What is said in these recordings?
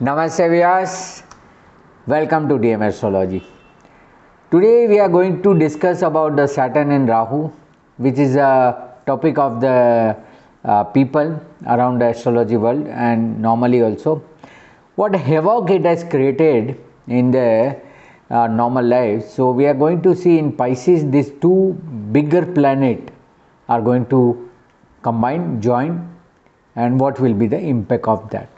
Namaste Viewers, welcome to DM Astrology. Today we are going to discuss about the Saturn and Rahu, which is a topic of the people around the astrology world and normally also. What havoc it has created in the normal life. So we are going to see in Pisces these two bigger planets are going to combine, join, and what will be the impact of that.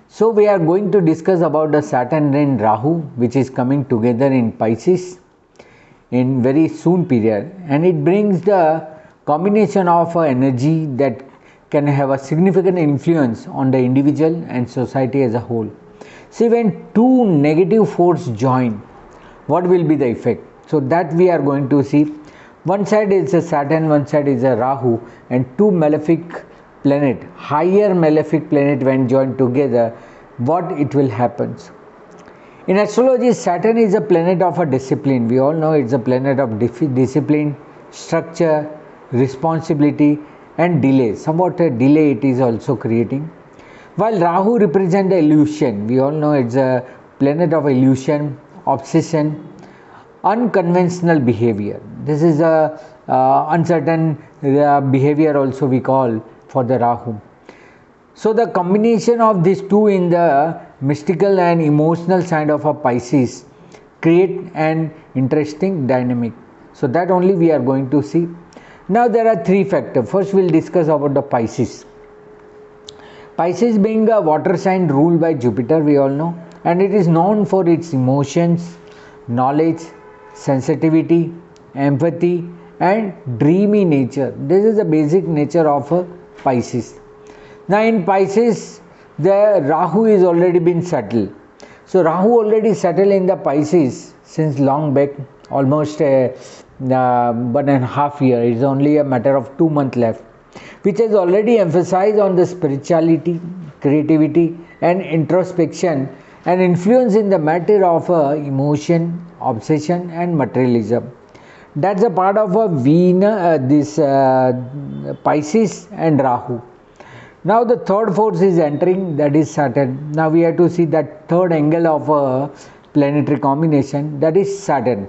So we are going to discuss about the Saturn and Rahu, which is coming together in Pisces in very soon period, and it brings the combination of energy that can have a significant influence on the individual and society as a whole. See, when two negative forces join, what will be the effect? So that we are going to see. One side is a Saturn, one side is a Rahu, and two malefic planet, higher malefic planet when joined together, what it will happen. In astrology, Saturn is a planet of a discipline. We all know it's a planet of discipline, structure, responsibility and delay. Somewhat a delay it is also creating. While Rahu represents the illusion, we all know it's a planet of illusion, obsession, unconventional behavior. This is a uncertain behavior also we call for the Rahu. So the combination of these two in the mystical and emotional side of a Pisces create an interesting dynamic. So that only we are going to see. Now there are three factors. First we will discuss about the Pisces. Pisces being a water sign ruled by Jupiter, we all know, and it is known for its emotions, knowledge, sensitivity, empathy and dreamy nature. This is the basic nature of a Pisces. Now in Pisces, the Rahu is already been settled. So Rahu already settled in the Pisces since long back, almost 1.5 years. It's only a matter of 2 months left, which has already emphasized on the spirituality, creativity and introspection and influence in the matter of emotion, obsession and materialism. That's a part of a Venus, Pisces and Rahu. Now the third force is entering, that is Saturn. Now we have to see that third angle of a planetary combination, that is Saturn.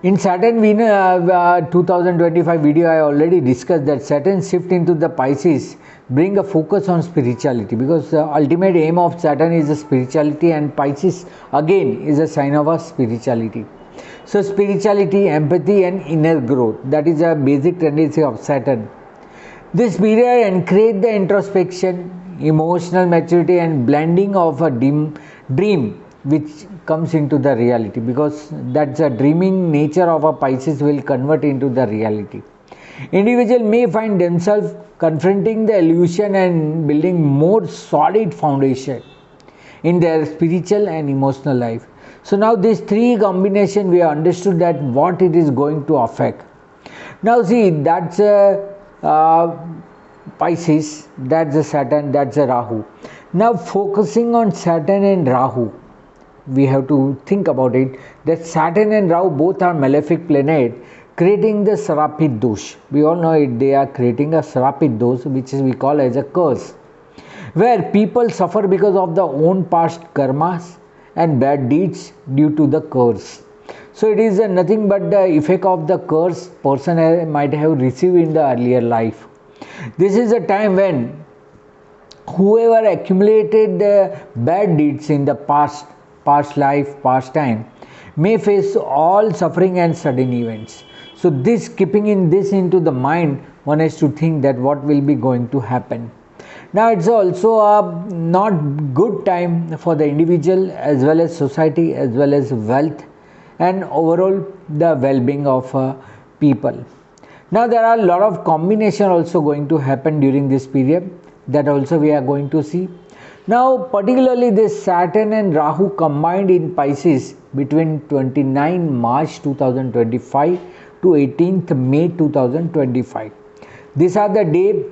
In Saturn 2025 video I already discussed that Saturn shift into the Pisces bring a focus on spirituality, because the ultimate aim of Saturn is the spirituality and Pisces again is a sign of a spirituality. So spirituality, empathy and inner growth, that is a basic tendency of Saturn. This period encourages the introspection, emotional maturity and blending of a dream which comes into the reality, because that's a dreaming nature of a Pisces will convert into the reality. Individuals may find themselves confronting the illusion and building more solid foundation in their spiritual and emotional life. So now these three combination we have understood that what it is going to affect. Now see, that's Pisces, that's the Saturn, that's the Rahu. Now focusing on Saturn and Rahu, we have to think about it that Saturn and Rahu both are malefic planet creating the Srapit dosh. We all know it, they are creating a Srapit dosh, which is we call as a curse, where people suffer because of their own past karmas and bad deeds due to the curse. So it is nothing but the effect of the curse person might have received in the earlier life. This is a time when whoever accumulated the bad deeds in the past life, past time, may face all suffering and sudden events. So this keeping in this into the mind, one has to think that what will be going to happen. Now it's also a not good time for the individual as well as society as well as wealth and overall the well-being of people. Now there are a lot of combination also going to happen during this period, that also we are going to see. Now particularly this Saturn and Rahu combined in Pisces between 29 March 2025 to 18th May 2025. These are the day,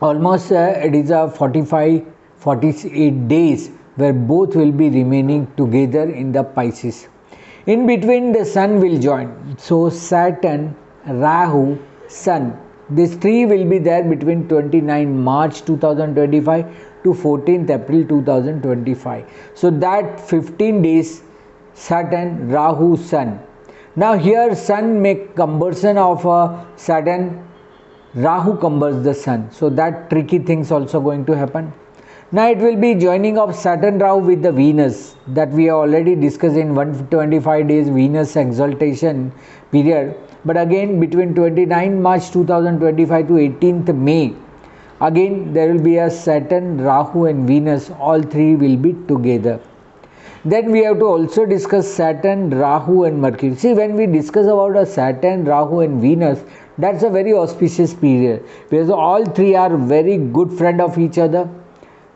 almost it is a 48 days where both will be remaining together in the Pisces. In between the sun will join. So Saturn, Rahu, Sun. These three will be there between 29 March 2025 to 14th April 2025. So that 15 days Saturn, Rahu, Sun. Now here Sun make conversion of Saturn, Rahu converts the Sun. So that tricky things also going to happen. Now it will be joining of Saturn Rahu with the Venus that we have already discussed in 125 days Venus exaltation period. But again between 29 March 2025 to 18th May, again there will be a Saturn, Rahu and Venus, all three will be together. Then we have to also discuss Saturn, Rahu and Mercury. See, when we discuss about a Saturn, Rahu and Venus, that's a very auspicious period because all three are very good friend of each other.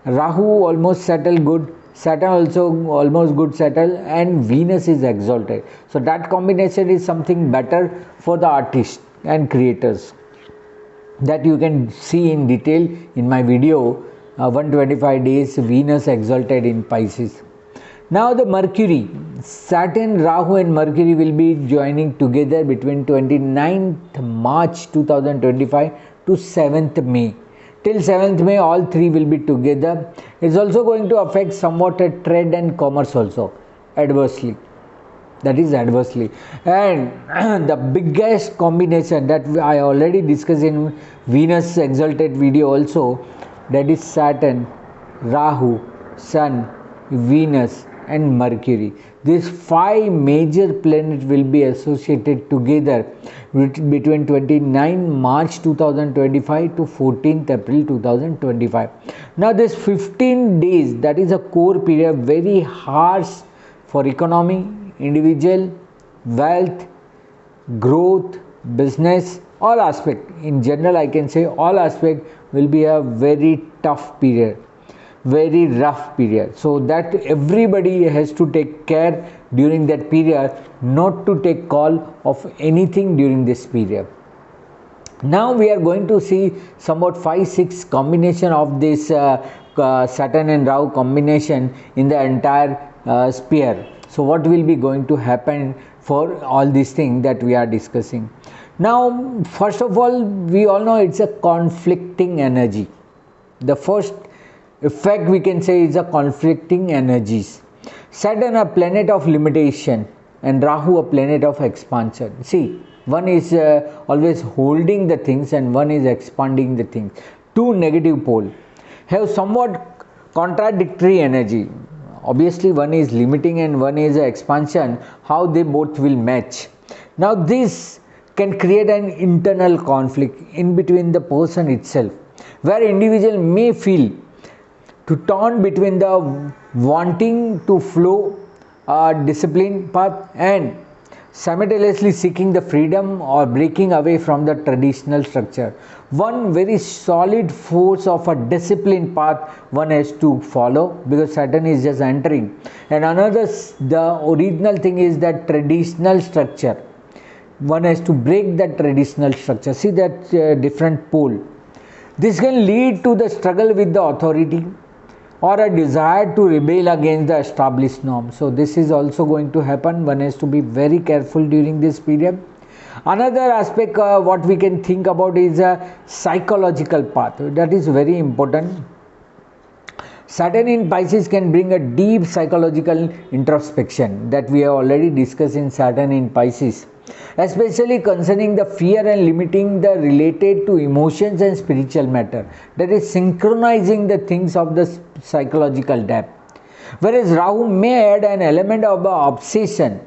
Rahu almost settled good, Saturn also almost good settled, and Venus is exalted. So that combination is something better for the artists and creators. That you can see in detail in my video 125 days Venus exalted in Pisces. Now the Mercury, Saturn, Rahu and Mercury will be joining together between 29th March 2025 to 7th May. Till 7th May all three will be together. It's also going to affect somewhat a trade and commerce also adversely. That is adversely. And the biggest combination that I already discussed in Venus exalted video also, that is Saturn, Rahu, Sun, Venus and Mercury. These five major planets will be associated together between 29 March 2025 to 14th April 2025. Now this 15 days, that is a core period, very harsh for economy, individual, wealth, growth, business, all aspect. In general I can say all aspect will be a very tough period, very rough period. So that everybody has to take care during that period, not to take call of anything during this period. Now we are going to see somewhat 5-6 combination of this Saturn and Rahu combination in the entire sphere. So what will be going to happen for all these things that we are discussing. Now first of all, we all know it's a conflicting energy. The first effect we can say is a conflicting energies. Saturn a planet of limitation and Rahu a planet of expansion. See, one is always holding the things and one is expanding the things. Two negative poles have somewhat contradictory energy. Obviously one is limiting and one is expansion. How they both will match? Now this can create an internal conflict in between the person itself, where individual may feel to turn between the wanting to flow discipline path and simultaneously seeking the freedom or breaking away from the traditional structure. One very solid force of a discipline path one has to follow because Saturn is just entering, and another, the original thing is that traditional structure. One has to break that traditional structure. See that different pole. This can lead to the struggle with the authority or a desire to rebel against the established norm. So this is also going to happen. One has to be very careful during this period. Another aspect what we can think about is a psychological path. That is very important. Saturn in Pisces can bring a deep psychological introspection that we have already discussed in Saturn in Pisces, especially concerning the fear and limiting the related to emotions and spiritual matter. That is synchronizing the things of the psychological depth. Whereas Rahu may add an element of obsession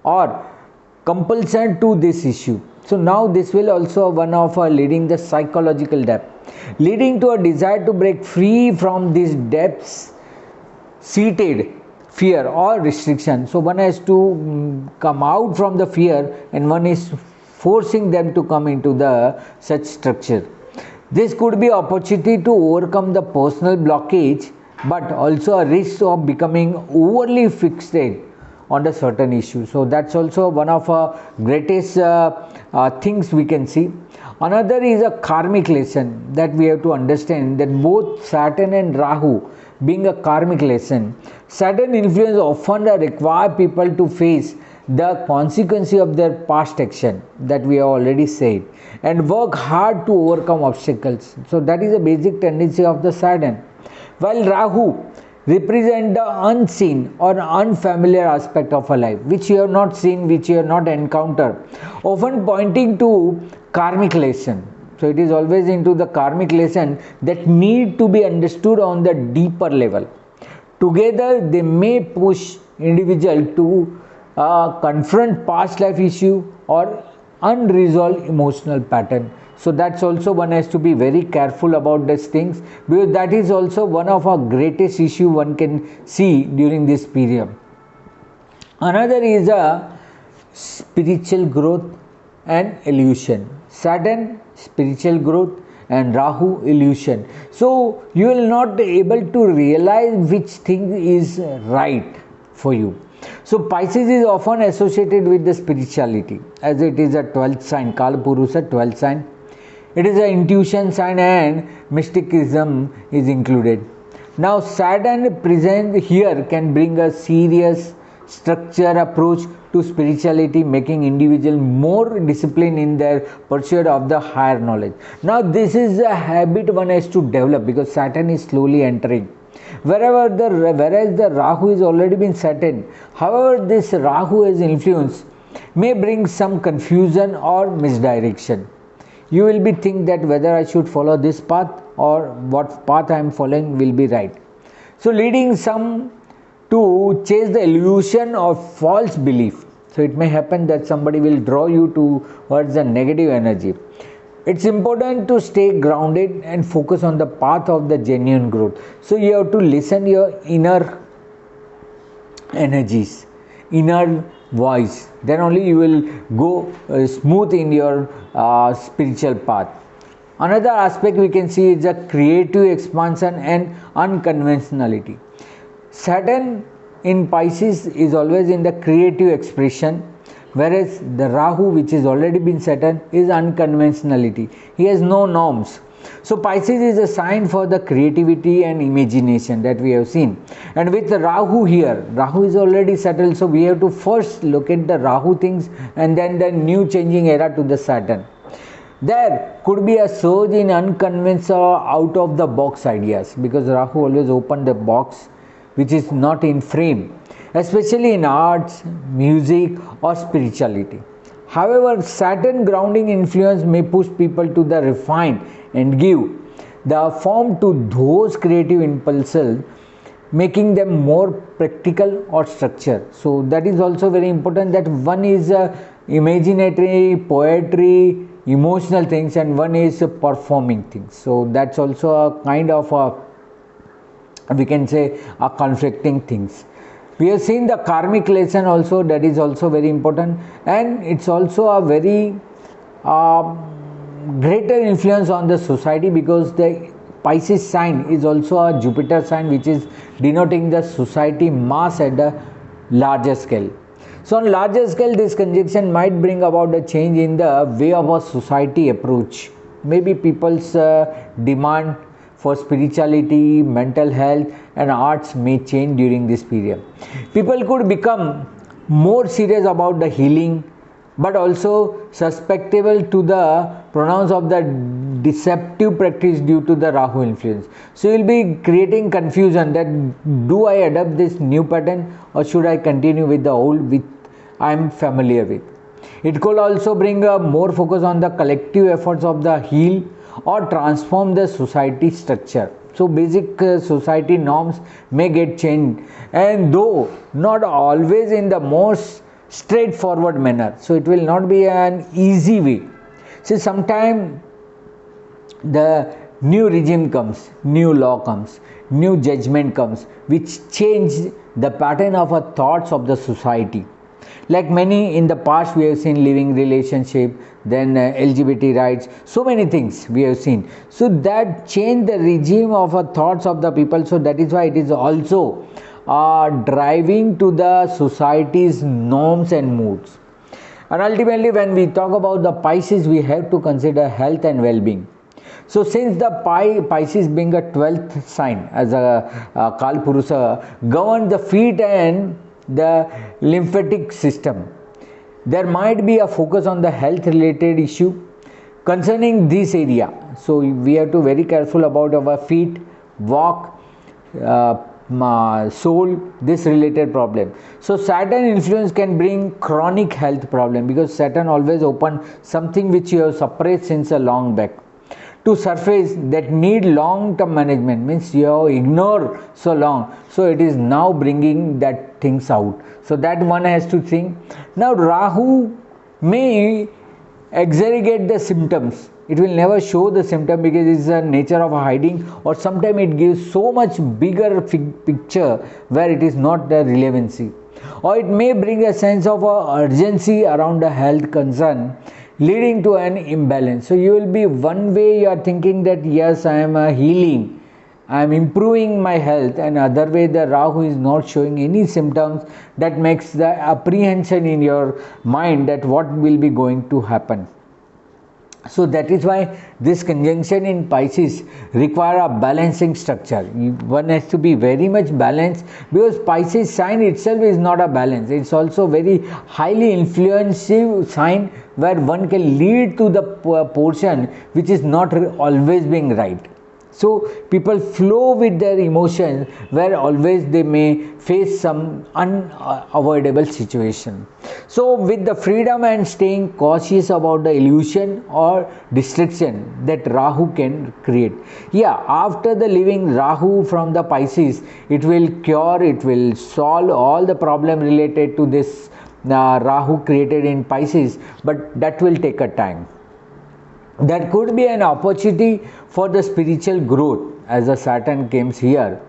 or compulsion to this issue. So now this will also one of leading the psychological depth, leading to a desire to break free from these depths seated fear or restriction. So one has to come out from the fear and one is forcing them to come into the such structure. This could be opportunity to overcome the personal blockage, but also a risk of becoming overly fixated on the certain issue. So that's also one of greatest things we can see. Another is a karmic lesson that we have to understand, that both Saturn and Rahu being a karmic lesson, Saturn influence often require people to face the consequence of their past action that we have already said, and work hard to overcome obstacles. So that is a basic tendency of the Saturn. While Rahu represent the unseen or unfamiliar aspect of a life, which you have not seen, which you have not encountered, often pointing to karmic lesson. So it is always into the karmic lesson that need to be understood on the deeper level. Together they may push individual to confront past life issue or unresolved emotional pattern. So that's also one has to be very careful about these things, because that is also one of our greatest issue one can see during this period. Another is a spiritual growth and illusion. Saturn, spiritual growth, and Rahu, illusion. So you will not be able to realize which thing is right for you. So Pisces is often associated with the spirituality, as it is a 12th sign, Kala Purusha 12th sign. It is an intuition sign and mysticism is included. Now Saturn present here can bring a serious structured approach to spirituality, making individuals more disciplined in their pursuit of the higher knowledge. Now this is a habit one has to develop, because Saturn is slowly entering. Whereas the Rahu is already been settled. However, this Rahu as influence may bring some confusion or misdirection. You will be think that whether I should follow this path or what path I am following will be right. So leading some to chase the illusion of false belief. So it may happen that somebody will draw you towards the negative energy. It's important to stay grounded and focus on the path of the genuine growth. So you have to listen your inner energies, inner voice. Then only you will go smooth in your spiritual path. Another aspect we can see is the creative expansion and unconventionality. Saturn in Pisces is always in the creative expression, whereas the Rahu, which is already been Saturn, is unconventionality. He has no norms. So Pisces is a sign for the creativity and imagination that we have seen. And with the Rahu here, Rahu is already settled, so we have to first look at the Rahu things and then the new changing era to the Saturn. There could be a surge in unconventional out of the box ideas, because Rahu always opened the box which is not in frame, especially in arts, music or spirituality. However, Saturn grounding influence may push people to the refined and give the form to those creative impulses, making them more practical or structured. So that is also very important, that one is imaginatory, poetry, emotional things, and one is performing things. So that's also a kind of we can say a conflicting things. We have seen the karmic lesson also, that is also very important, and it's also a very greater influence on the society, because the Pisces sign is also a Jupiter sign, which is denoting the society mass at a larger scale. So on larger scale, this conjunction might bring about a change in the way of a society approach. Maybe people's demand for spirituality, mental health and arts may change during this period. People could become more serious about the healing, but also susceptible to the pronouns of the deceptive practice due to the Rahu influence. So you will be creating confusion that do I adopt this new pattern or should I continue with the old which I am familiar with. It could also bring a more focus on the collective efforts of the heal or transform the society structure. So basic society norms may get changed, and though not always in the most straightforward manner. So it will not be an easy way. See, sometimes the new regime comes, new law comes, new judgment comes, which change the pattern of thoughts of the society. Like many in the past we have seen living relationship, then LGBT rights, so many things we have seen. So that change the regime of thoughts of the people. So that is why it is also driving to the society's norms and moods. And ultimately when we talk about the Pisces, we have to consider health and well-being. So since the Pisces being a 12th sign as a Kal Purusha, govern the feet and the lymphatic system. There might be a focus on the health related issue concerning this area. So we have to very careful about our feet, walk, soul, this related problem. So Saturn influence can bring chronic health problem, because Saturn always open something which you have suppressed since a long back to surface, that need long term management, means you have ignored so long, so it is now bringing that things out. So that one has to think. Now Rahu may exaggerate the symptoms. It will never show the symptom because it's a nature of hiding, or sometimes it gives so much bigger picture where it is not the relevancy, or it may bring a sense of urgency around a health concern, leading to an imbalance. So you will be, one way you are thinking that yes, I am healing, I am improving my health, and other way the Rahu is not showing any symptoms, that makes the apprehension in your mind that what will be going to happen. So that is why this conjunction in Pisces require a balancing structure. One has to be very much balanced, because Pisces sign itself is not a balance. It's also very highly influential sign where one can lead to the portion which is not always being right. So people flow with their emotions, where always they may face some unavoidable situation. So with the freedom and staying cautious about the illusion or distraction that Rahu can create. Yeah, after the leaving Rahu from the Pisces, it will cure, it will solve all the problem related to this Rahu created in Pisces, but that will take a time. There could be an opportunity for the spiritual growth as the Saturn comes here,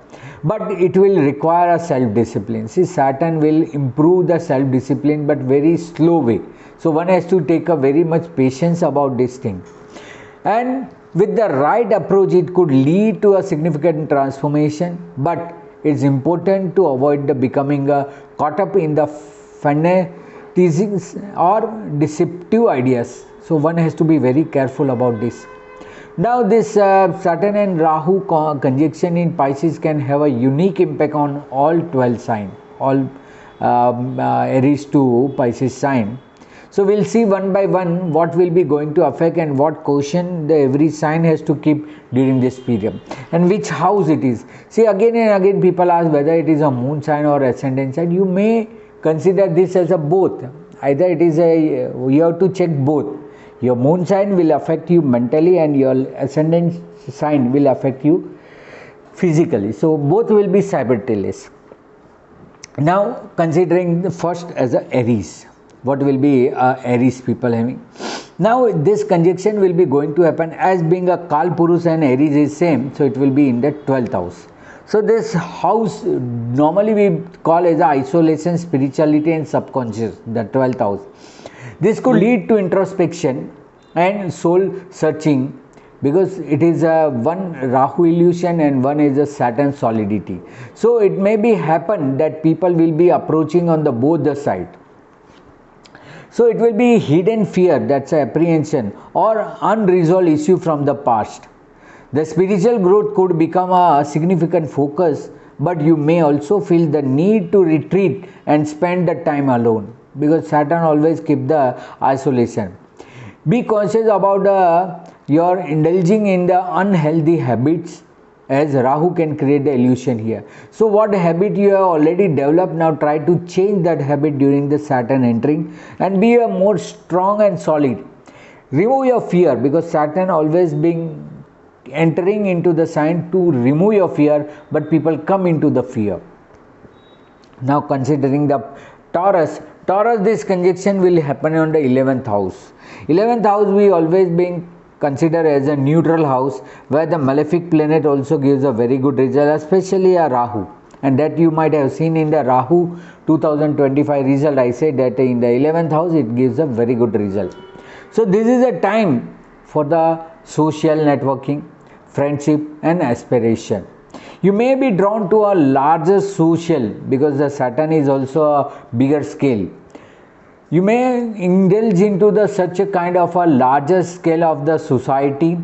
but it will require a self-discipline. See, Saturn will improve the self-discipline, but very slow way. So one has to take a very much patience about this thing. And with the right approach, it could lead to a significant transformation, but it's important to avoid the becoming caught up in the fanatics or deceptive ideas. So one has to be very careful about this. Now this Saturn and Rahu conjunction in Pisces can have a unique impact on all 12 signs, all Aries to Pisces sign. So we'll see one by one what will be going to affect and what caution the every sign has to keep during this period, and which house it is. See, again and again people ask whether it is a moon sign or ascendant sign. You may consider this as a both. Either it is a, you have to check both. Your moon sign will affect you mentally and your ascendant sign will affect you physically. So both will be simultaneous. Now considering the first as a Aries, what will be Aries people having? Now this conjunction will be going to happen as being a Kal Purus and Aries is same, so it will be in the 12th house. So this house normally we call as a isolation, spirituality and subconscious, the 12th house. This could lead to introspection and soul searching, because it is a one Rahu illusion and one is a Saturn solidity. So it may be happen that people will be approaching on the both the side. So it will be hidden fear, that's apprehension or unresolved issue from the past. The spiritual growth could become a significant focus, but you may also feel the need to retreat and spend the time alone, because Saturn always keep the isolation. Be conscious about your indulging in the unhealthy habits, as Rahu can create the illusion here. So what habit you have already developed, now try to change that habit during the Saturn entering and be a more strong and solid. Remove your fear, because Saturn always being entering into the sign to remove your fear, but people come into the fear. Now considering the Taurus, this conjunction will happen on the 11th house. 11th house we always being considered as a neutral house, where the malefic planet also gives a very good result, especially a Rahu. And that you might have seen in the Rahu 2025 result. I said that in the 11th house it gives a very good result. So this is a time for the social networking, friendship and aspiration. You may be drawn to a larger social, because the Saturn is also a bigger scale. You may indulge into the such a kind of a larger scale of the society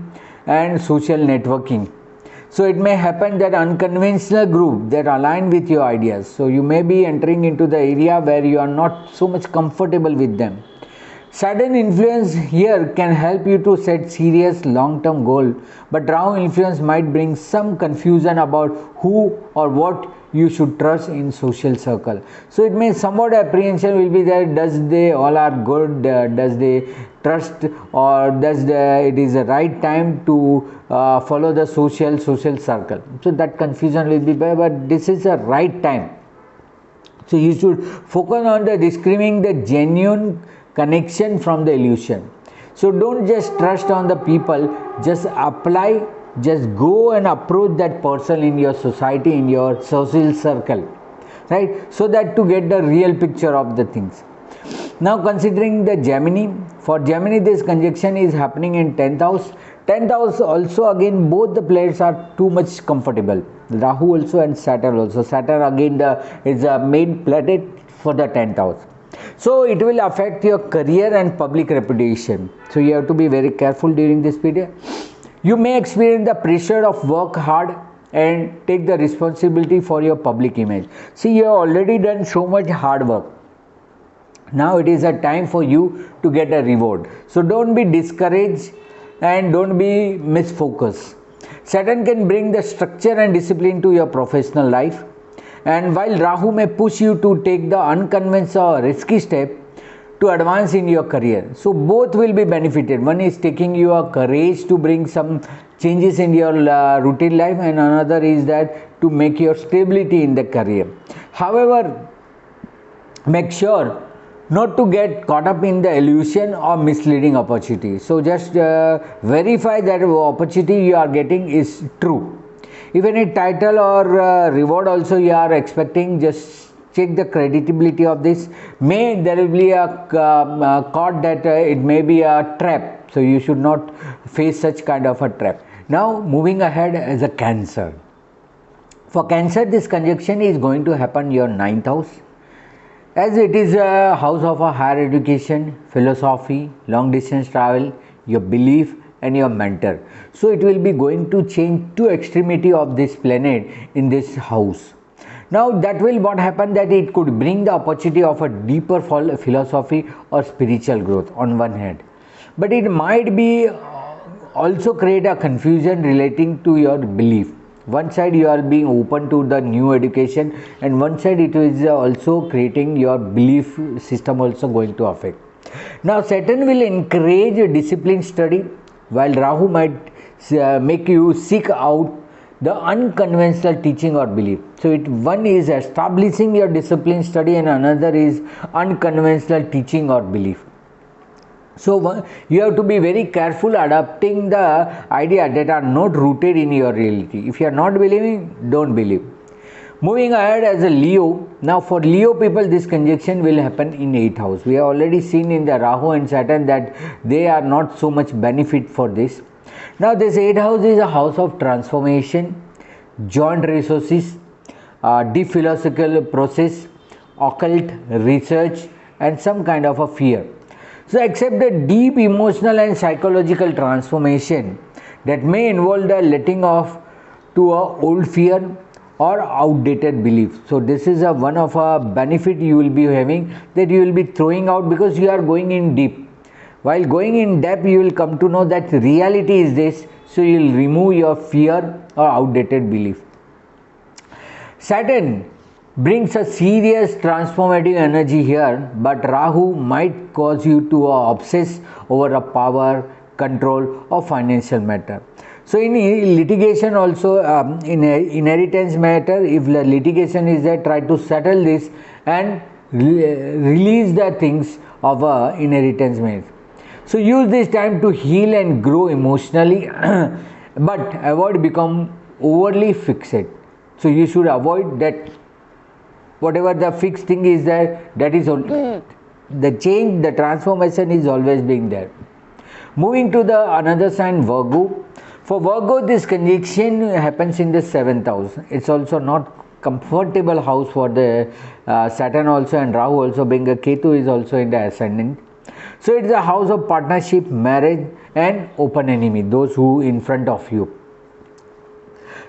and social networking. So it may happen that unconventional group that align with your ideas. So you may be entering into the area where you are not so much comfortable with them. Sudden influence here can help you to set serious long-term goal, but Rahu influence might bring some confusion about who or what you should trust in social circle. So it may somewhat apprehension will be there. Does they all are good? Does they trust, or does it is the right time to follow the social circle? So that confusion will be there, but this is the right time. So you should focus on the discriminating the genuine connection from the illusion. So don't just trust on the people, just apply, just go and approach that person in your society, in your social circle, right? So that to get the real picture of the things. Now considering the Gemini, for Gemini this conjunction is happening in 10th house. 10th house also, again both the planets are too much comfortable. Rahu also and Saturn also. Saturn again is a main planet for the 10th house. So it will affect your career and public reputation. So you have to be very careful during this period. You may experience the pressure of work hard and take the responsibility for your public image. See, you have already done so much hard work. Now it is a time for you to get a reward. So don't be discouraged and don't be misfocused. Saturn can bring the structure and discipline to your professional life. And while Rahu may push you to take the unconventional or risky step to advance in your career. So both will be benefited. One is taking your courage to bring some changes in your routine life, and another is that to make your stability in the career. However, make sure not to get caught up in the illusion or misleading opportunity. So just verify that opportunity you are getting is true. If any title or reward also you are expecting, just check the credibility of this. May there will be a caught that it may be a trap. So you should not face such kind of a trap. Now moving ahead as a Cancer. For Cancer, this conjunction is going to happen in your 9th house. As it is a house of a higher education, philosophy, long distance travel, your belief and your mentor. So it will be going to change to extremity of this planet in this house. Now that will what happen, that it could bring the opportunity of a deeper philosophy or spiritual growth on one hand, but it might be also create a confusion relating to your belief. One side you are being open to the new education, and one side it is also creating your belief system also going to affect. Now Saturn will encourage disciplined study, while Rahu might make you seek out the unconventional teaching or belief. So one is establishing your disciplined study and another is unconventional teaching or belief. So you have to be very careful adopting the idea that are not rooted in your reality. If you are not believing, don't believe. Moving ahead as a Leo. Now for Leo people, this conjunction will happen in 8th house. We have already seen in the Rahu and Saturn that they are not so much benefit for this. Now this 8th house is a house of transformation, joint resources, deep philosophical process, occult research and some kind of a fear. So accept the deep emotional and psychological transformation that may involve the letting off to a old fear or outdated belief. So this is a one of a benefit you will be having, that you will be throwing out because you are going in deep. While going in depth, you will come to know that reality is this, so you will remove your fear or outdated belief. Saturn brings a serious transformative energy here, but Rahu might cause you to obsess over a power, control or financial matter. So in litigation also, in inheritance matter, if the litigation is there, try to settle this and release the things of inheritance matter. So use this time to heal and grow emotionally, but avoid become overly fixed. So you should avoid that. Whatever the fixed thing is there, that is only the change, the transformation is always being there. Moving to the another sign, Virgo. For Virgo, this conjunction happens in the 7th house. It's also not comfortable house for the Saturn also and Rahu also, being a Ketu is also in the ascendant. So it's a house of partnership, marriage and open enemy, those who in front of you.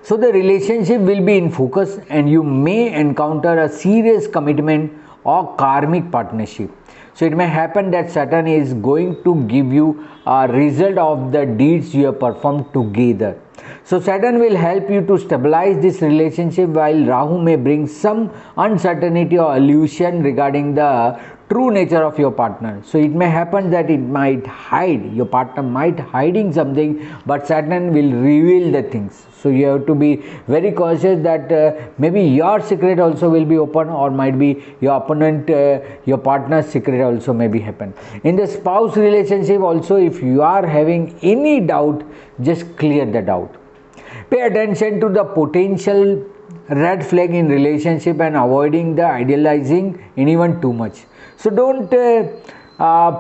So the relationship will be in focus and you may encounter a serious commitment or karmic partnership. So it may happen that Saturn is going to give you a result of the deeds you have performed together. So Saturn will help you to stabilize this relationship, while Rahu may bring some uncertainty or illusion regarding the true nature of your partner. So it may happen that it might hide, your partner might hiding something, but Saturn will reveal the things. So you have to be very cautious that maybe your secret also will be open, or might be your opponent, your partner's secret also may be happen. In the spouse relationship also, if you are having any doubt, just clear the doubt. Pay attention to the potential red flag in relationship and avoiding the idealizing anyone too much. So don't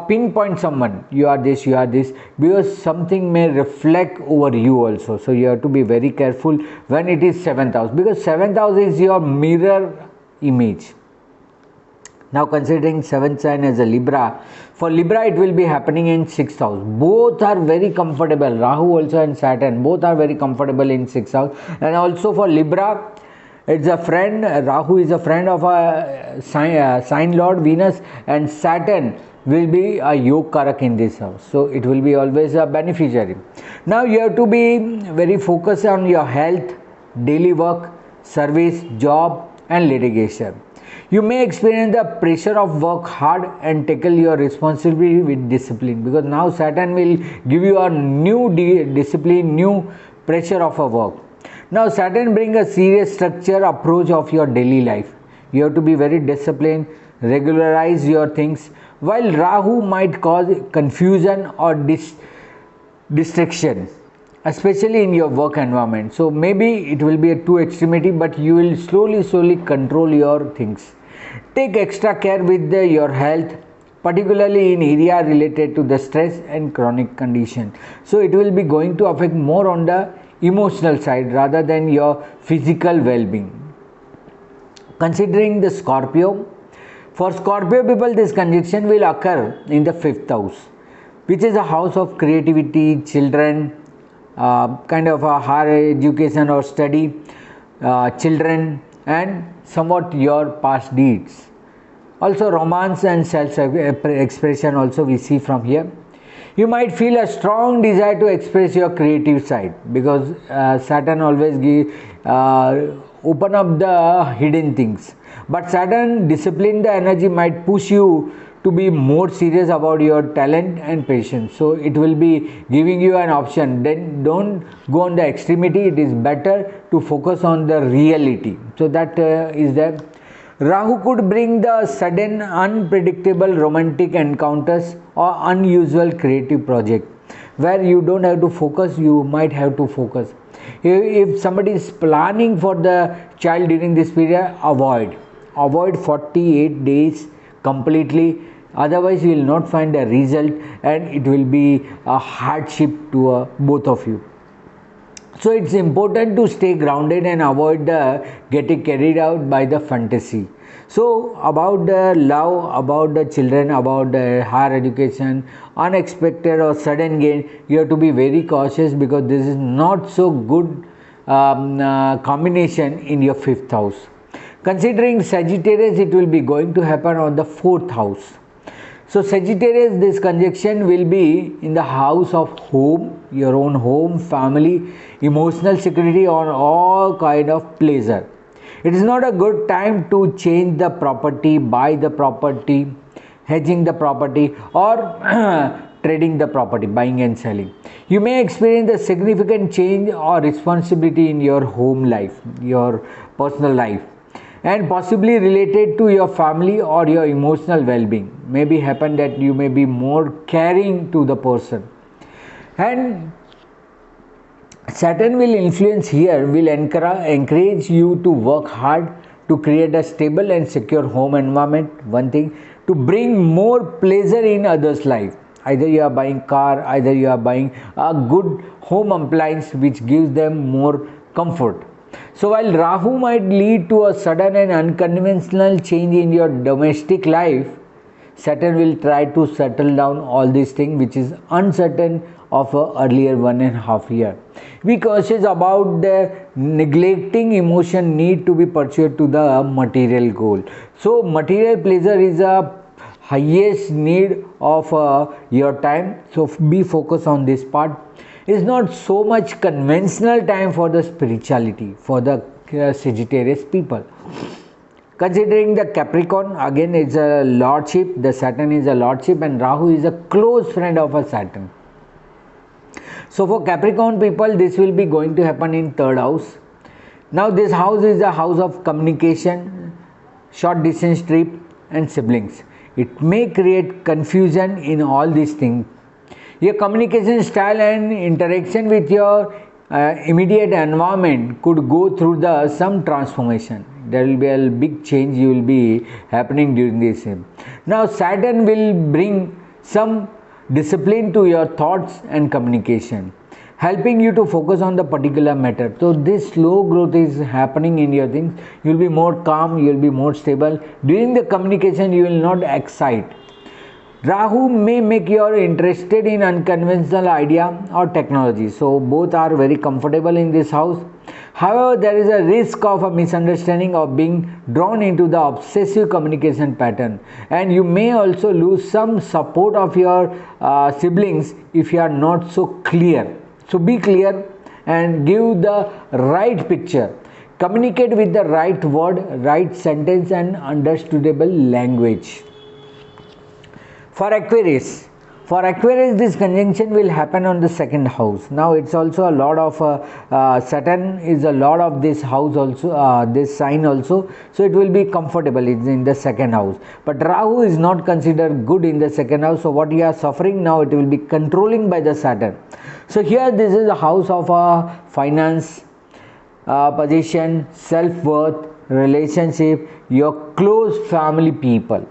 pinpoint someone, you are this, because something may reflect over you also. So you have to be very careful when it is 7th house, because 7th house is your mirror image. Now considering 7th sign as a Libra, for Libra it will be happening in 6th house. Both are very comfortable, Rahu also and Saturn, both are very comfortable in 6th house. And also for Libra, it's a friend, Rahu is a friend of a sign lord Venus, and Saturn will be a Yog Karak in this house. So it will be always a beneficiary. Now you have to be very focused on your health, daily work, service, job and litigation. You may experience the pressure of work hard and tackle your responsibility with discipline, because now Saturn will give you a new discipline, new pressure of a work. Now Saturn brings a serious structure approach of your daily life. You have to be very disciplined, regularize your things, while Rahu might cause confusion or distraction, especially in your work environment. So maybe it will be a two extremity, but you will slowly control your things. Take extra care with your health, particularly in area related to the stress and chronic condition. So it will be going to affect more on the emotional side rather than your physical well-being. Considering the Scorpio, for Scorpio people this conjunction will occur in the 5th house, which is a house of creativity, children, kind of a higher education or study, children and somewhat your past deeds. Also romance and self-expression also we see from here. You might feel a strong desire to express your creative side, because Saturn always open up the hidden things. But Saturn discipline the energy might push you to be more serious about your talent and patience. So it will be giving you an option. Then don't go on the extremity. It is better to focus on the reality. So that is there. Rahu could bring the sudden, unpredictable romantic encounters or unusual creative project where you don't have to focus, you might have to focus. If somebody is planning for the child during this period, avoid 48 days completely, otherwise you will not find a result and it will be a hardship to both of you. So it's important to stay grounded and avoid getting carried out by the fantasy. So about the love, about the children, about the higher education, unexpected or sudden gain, you have to be very cautious, because this is not so good combination in your 5th house. Considering Sagittarius, it will be going to happen on the 4th house. So Sagittarius, this conjunction will be in the house of home, your own home, family, emotional security, or all kind of pleasure. It is not a good time to change the property, buy the property, hedging the property, or trading the property, buying and selling. You may experience a significant change or responsibility in your home life, your personal life, and possibly related to your family or your emotional well-being. Maybe happen that you may be more caring to the person, and Saturn will influence here, will encourage you to work hard to create a stable and secure home environment. One thing, to bring more pleasure in others' life. Either you are buying car, either you are buying a good home appliance which gives them more comfort. So while Rahu might lead to a sudden and unconventional change in your domestic life, Saturn will try to settle down all these things which is uncertain of earlier 1.5 year. Be cautious about the neglecting emotion need to be pursued to the material goal. So material pleasure is a highest need of your time, so be focused on this part. It's not so much conventional time for the spirituality for the Sagittarius people. Considering the Capricorn, again it's a lordship, the Saturn is a lordship and Rahu is a close friend of a Saturn. So for Capricorn people, this will be going to happen in 3rd house. Now this house is a house of communication, short distance trip and siblings. It may create confusion in all these things. Your communication style and interaction with your immediate environment could go through some transformation. There will be a big change you will be happening during this. Now Saturn will bring some discipline to your thoughts and communication, helping you to focus on the particular matter. So this slow growth is happening in your things. You will be more calm, you will be more stable. During the communication you will not excite. Rahu may make you interested in unconventional idea or technology. So both are very comfortable in this house. However, there is a risk of a misunderstanding of being drawn into the obsessive communication pattern, and you may also lose some support of your siblings if you are not so clear. So be clear and give the right picture. Communicate with the right word, right sentence and understandable language. For Aquarius, this conjunction will happen on the 2nd house. Now it's also a lot of Saturn is a lot of this house also, this sign also. So it will be comfortable. It's in the 2nd house. But Rahu is not considered good in the 2nd house. So what you are suffering now, it will be controlling by the Saturn. So here this is a house of finance, position, self-worth, relationship, your close family people.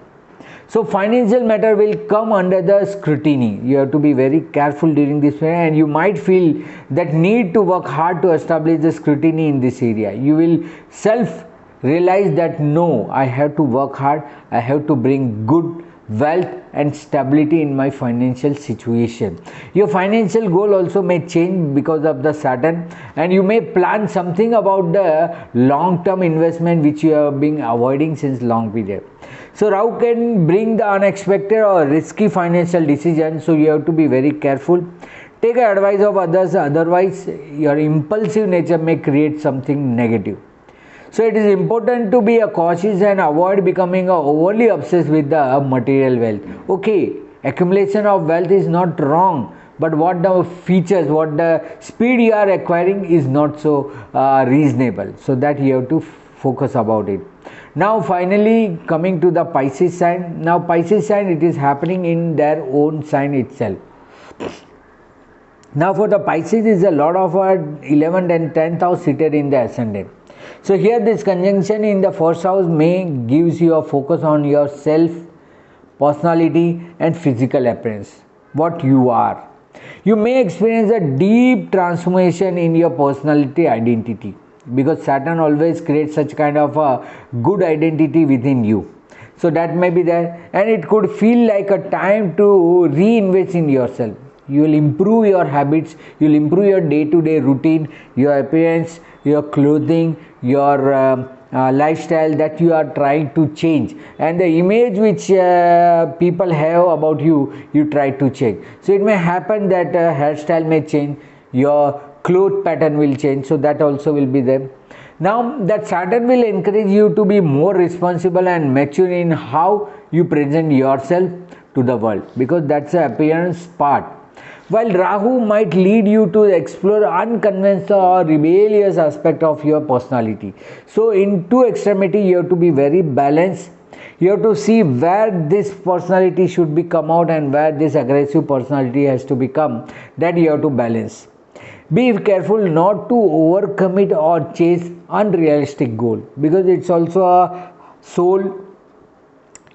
So financial matter will come under the scrutiny. You have to be very careful during this period, and you might feel that need to work hard to establish the scrutiny in this area. You will realize that no, I have to work hard, I have to bring good wealth and stability in my financial situation. Your financial goal also may change because of the Saturn, and you may plan something about the long-term investment which you have been avoiding since long period. So Rahu can bring the unexpected or risky financial decisions, so you have to be very careful. Take advice of others, otherwise your impulsive nature may create something negative. So it is important to be cautious and avoid becoming overly obsessed with the material wealth. Okay, accumulation of wealth is not wrong, but what the features, what the speed you are acquiring is not so reasonable. So that you have to focus about it. Now finally coming to the Pisces sign. Now Pisces sign, it is happening in their own sign itself. Now for the Pisces is a lot of 11th and 10th house seated in the ascendant. So here this conjunction in the 1st house may gives you a focus on your self, personality and physical appearance, what you are. You may experience a deep transformation in your personality identity, because Saturn always creates such kind of a good identity within you. So that may be there, and it could feel like a time to reinvest in yourself. You will improve your habits, you will improve your day-to-day routine, your appearance, your clothing, your lifestyle that you are trying to change, and the image which people have about you, you try to change. So it may happen that hairstyle may change, your cloth pattern will change, so that also will be there. Now that Saturn will encourage you to be more responsible and mature in how you present yourself to the world, because that's the appearance part. While Rahu might lead you to explore unconventional or rebellious aspect of your personality. So in two extremity you have to be very balanced. You have to see where this personality should be come out and where this aggressive personality has to become. That you have to balance. Be careful not to overcommit or chase unrealistic goal, because it's also a soul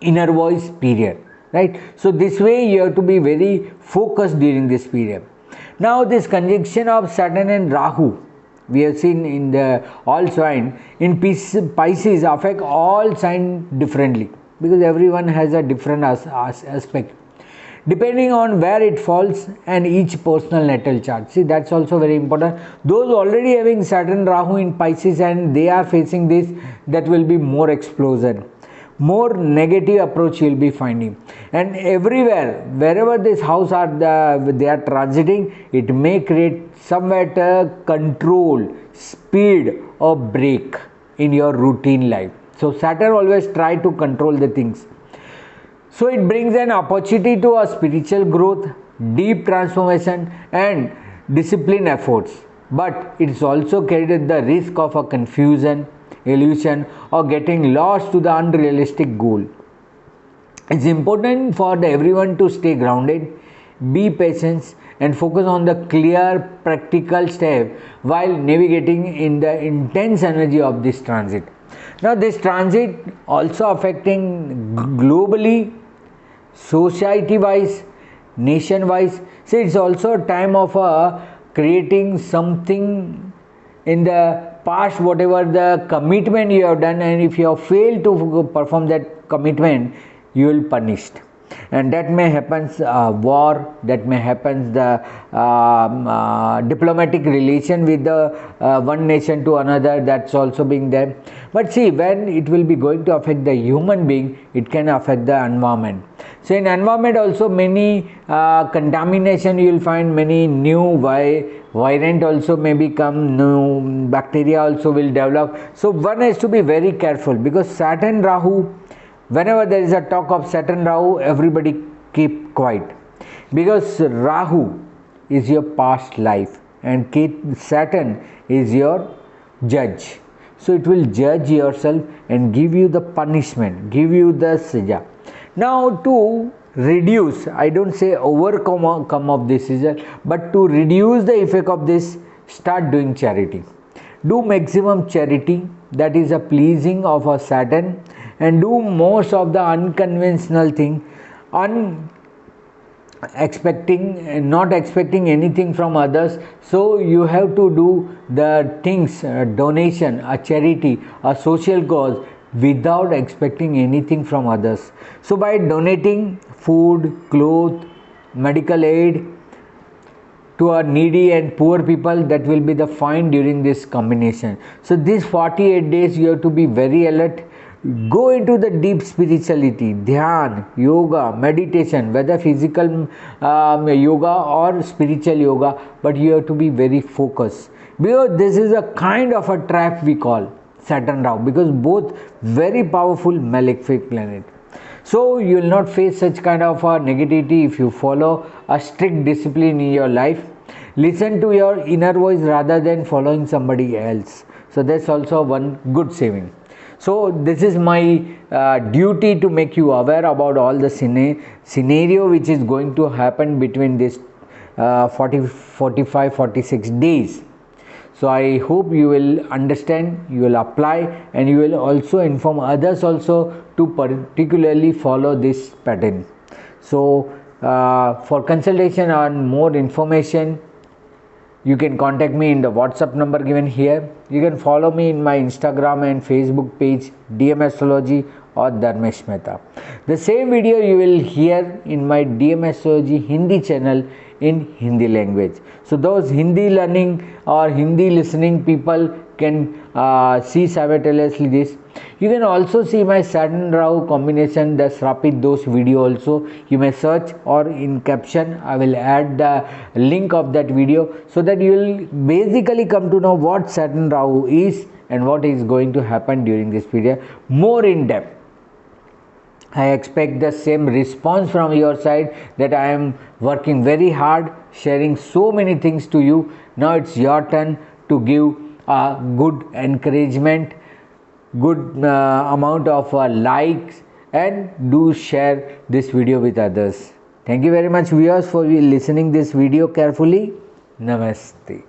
inner voice period. Right? So this way you have to be very focused during this period. Now this conjunction of Saturn and Rahu, we have seen in the all sign, in Pisces affect all sign differently, because everyone has a different aspect. depending on where it falls and each personal natal chart. See, that's also very important. Those already having Saturn Rahu in Pisces and they are facing this, that will be more explosion, more negative approach you will be finding. And everywhere, wherever this house are they are transiting, it may create somewhat control, speed or break in your routine life. So Saturn always try to control the things. So it brings an opportunity to a spiritual growth, deep transformation and discipline efforts. But it's also carried the risk of a confusion, illusion or getting lost to the unrealistic goal. It's important for everyone to stay grounded, be patient and focus on the clear practical step while navigating in the intense energy of this transit. Now this transit also affecting globally, society wise, nation wise. See, it's also a time of creating something in the past, whatever the commitment you have done, and if you have failed to perform that commitment, you will punished. And that may happen war, that may happen the diplomatic relation with the one nation to another, that's also being there. But see, when it will be going to affect the human being, it can affect the environment. So in environment also many contamination you will find, many new variant also may become, new bacteria also will develop. So one has to be very careful, because Saturn Rahu, whenever there is a talk of Saturn Rahu, everybody keep quiet, because Rahu is your past life and Saturn is your judge. So it will judge yourself and give you the punishment, give you the saja. Now to reduce, I don't say overcome of this result, but to reduce the effect of this, start doing charity. Do maximum charity, that is a pleasing of a Saturn, and do most of the unconventional thing, not expecting anything from others. So you have to do the things, donation, a charity, a social cause, without expecting anything from others. So by donating food, clothes, medical aid to our needy and poor people, that will be the fine during this combination. So these 48 days you have to be very alert. Go into the deep spirituality, dhyan, yoga, meditation, whether physical yoga or spiritual yoga, but you have to be very focused, because this is a kind of a trap we call Saturn Rahu, because both very powerful malefic planet. So you will not face such kind of a negativity if you follow a strict discipline in your life. Listen to your inner voice rather than following somebody else. So that's also one good saving. So this is my duty to make you aware about all the scenario which is going to happen between this 46 days. So I hope you will understand, you will apply, and you will also inform others also to particularly follow this pattern. So for consultation or more information, you can contact me in the WhatsApp number given here. You can follow me in my Instagram and Facebook page, DM Astrology or Dharmesh Mehta. The same video you will hear in my DM Astrology Hindi channel in Hindi language. So those Hindi learning or Hindi listening people can see simultaneously this. You can also see my Saturn Rahu combination, the Srapit Dosh video also. You may search, or in caption I will add the link of that video, so that you will basically come to know what Saturn Rahu is and what is going to happen during this period more in depth. I expect the same response from your side, that I am working very hard, sharing so many things to you. Now it's your turn to give a good encouragement, good amount of likes, and do share this video with others. Thank you very much viewers for listening this video carefully. Namaste.